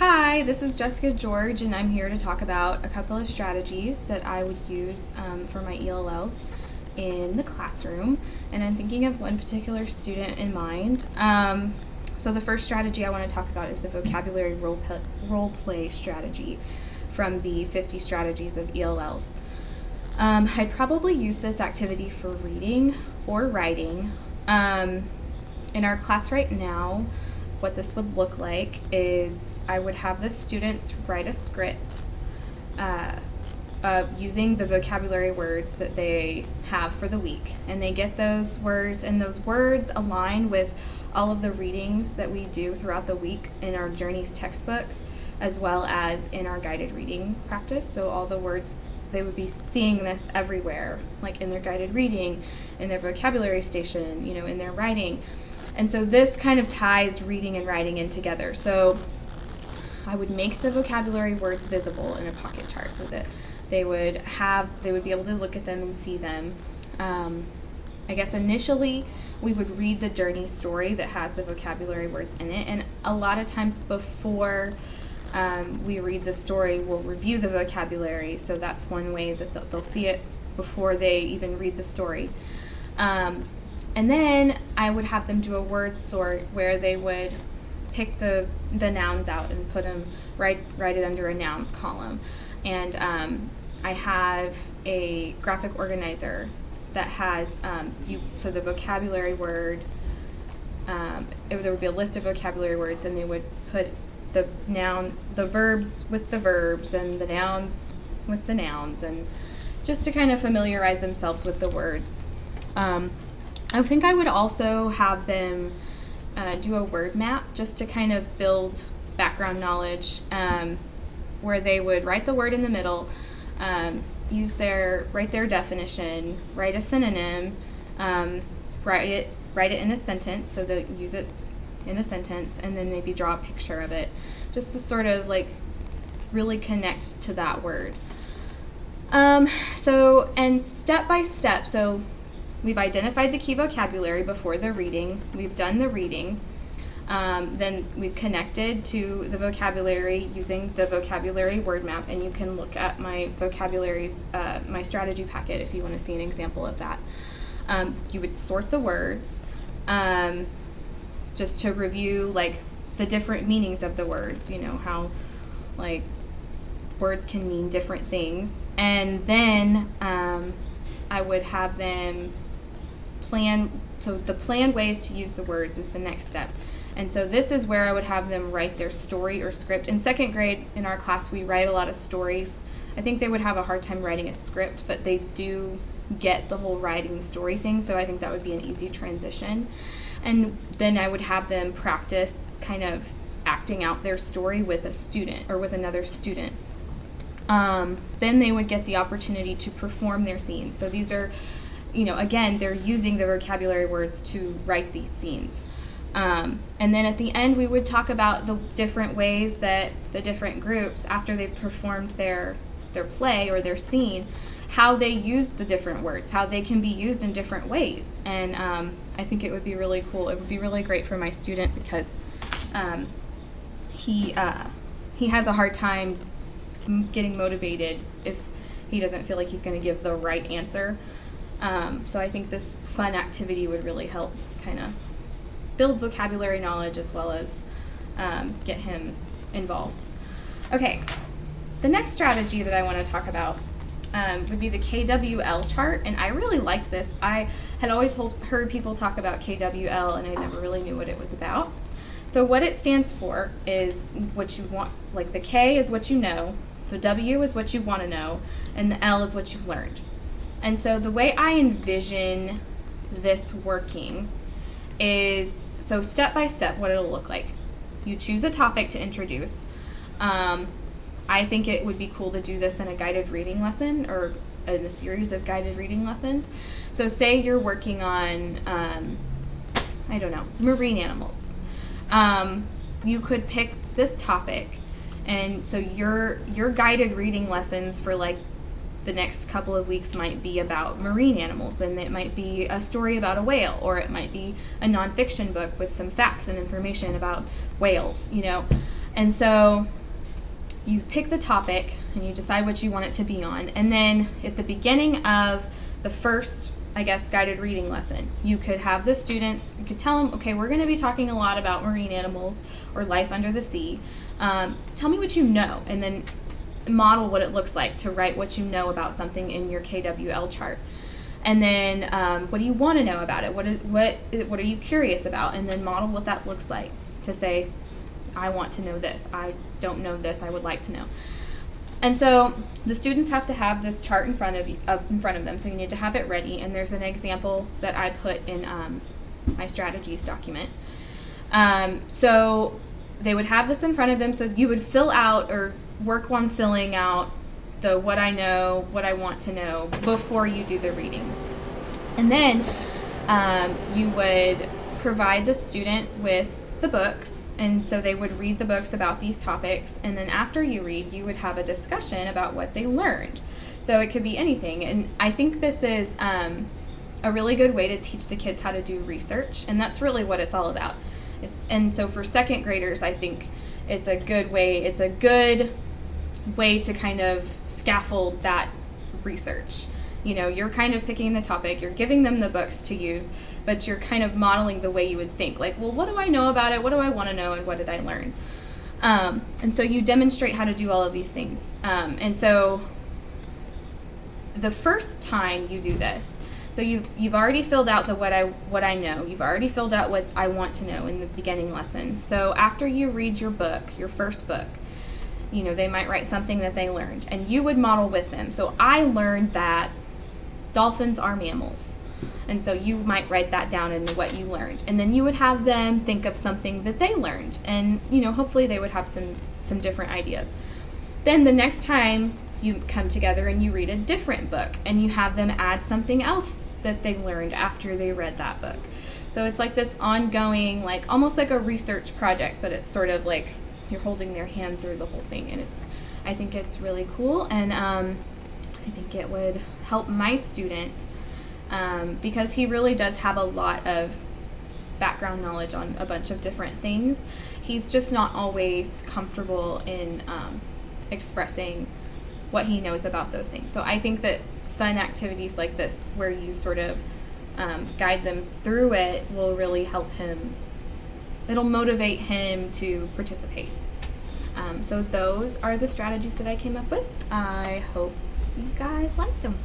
Hi, this is Jessica George, and I'm here to talk about a couple of strategies that I would use for my ELLs in the classroom. And I'm thinking of one particular student in mind. So the first strategy I want to talk about is the vocabulary role play strategy from the 50 strategies of ELLs. I'd probably use this activity for reading or writing. In our class right now, what this would look like is I would have the students write a script using the vocabulary words that they have for the week. And they get those words, and those words align with all of the readings that we do throughout the week in our Journeys textbook, as well as in our guided reading practice. So all the words, they would be seeing this everywhere, like in their guided reading, in their vocabulary station, in their writing. And so this kind of ties reading and writing in together. So I would make the vocabulary words visible in a pocket chart so that they would be able to look at them and see them. I guess initially we would read the journey story that has the vocabulary words in it. And a lot of times before we read the story, we'll review the vocabulary. So that's one way that they'll see it before they even read the story. And then I would have them do a word sort where they would pick the nouns out and put them, write it under a nouns column. And I have a graphic organizer that has, so the vocabulary word, there would be a list of vocabulary words, and they would put the verbs with the verbs and the nouns with the nouns, and just to kind of familiarize themselves with the words. I think I would also have them do a word map just to kind of build background knowledge, where they would write the word in the middle, write their definition, write a synonym, write it in a sentence, so they use it in a sentence, and then maybe draw a picture of it, just to sort of like really connect to that word. And step by step, so we've identified the key vocabulary before the reading. We've done the reading. Then we've connected to the vocabulary using the vocabulary word map, and you can look at my my strategy packet if you want to see an example of that. You would sort the words, just to review like the different meanings of the words, how like words can mean different things. And then I would have them plan, so the planned ways to use the words is the next step. And so this is where I would have them write their story or script. In second grade in our class, we write a lot of stories. I think they would have a hard time writing a script, but they do get the whole writing the story thing, so I think that would be an easy transition. And then I would have them practice kind of acting out their story with a student or with another student. Then they would get the opportunity to perform their scenes. So these are, again, they're using the vocabulary words to write these scenes. And then at the end, we would talk about the different ways that the different groups, after they've performed their play or their scene, how they use the different words, how they can be used in different ways. And I think it would be really cool. It would be really great for my student because he has a hard time getting motivated if he doesn't feel like he's going to give the right answer. So I think this fun activity would really help kind of build vocabulary knowledge as well as get him involved. Okay, the next strategy that I want to talk about would be the KWL chart, and I really liked this. I had always heard people talk about KWL, and I never really knew what it was about. So what it stands for is what you want, like the K is what you know, the W is what you want to know, and the L is what you've learned. And so the way I envision this working is, so step by step, what it'll look like. You choose a topic to introduce. I think it would be cool to do this in a guided reading lesson or in a series of guided reading lessons. So say you're working on, marine animals. You could pick this topic, and so your guided reading lessons for like the next couple of weeks might be about marine animals, and it might be a story about a whale, or it might be a nonfiction book with some facts and information about whales, And so you pick the topic and you decide what you want it to be on. And then at the beginning of the first, I guess, guided reading lesson, you could have the students, you could tell them, okay, we're going to be talking a lot about marine animals or life under the sea. Tell me what you know, and then model what it looks like to write what you know about something in your KWL chart. And then what do you want to know about it? What are you curious about? And then model what that looks like to say, I want to know this. I don't know this. I would like to know. And so the students have to have this chart in front of them. So you need to have it ready. And there's an example that I put in my strategies document. So they would have this in front of them. So you would fill out or work on filling out the what I know, what I want to know before you do the reading. And then you would provide the student with the books. And so they would read the books about these topics, and then after you read, you would have a discussion about what they learned. So it could be anything. And I think this is a really good way to teach the kids how to do research, and that's really what it's all about. And so for second graders, I think it's a good way to kind of scaffold that research. You know, you're kind of picking the topic, you're giving them the books to use, but you're kind of modeling the way you would think. Like, well, what do I know about it? What do I want to know? And what did I learn? And so you demonstrate how to do all of these things. And so the first time you do this, so you've already filled out the what I know. You've already filled out what I want to know in the beginning lesson. So after you read your book, your first book, you know, they might write something that they learned, and you would model with them. So I learned that dolphins are mammals. And so you might write that down in what you learned. And then you would have them think of something that they learned. And, you know, hopefully they would have some different ideas. Then the next time you come together and you read a different book, and you have them add something else that they learned after they read that book. So it's like this ongoing, like almost like a research project, but it's sort of like you're holding their hand through the whole thing. And I think it's really cool. And I think it would help my student because he really does have a lot of background knowledge on a bunch of different things. He's just not always comfortable in expressing what he knows about those things. So I think that fun activities like this, where you sort of guide them through it, will really help him. It'll motivate him to participate. So those are the strategies that I came up with. I hope you guys liked them.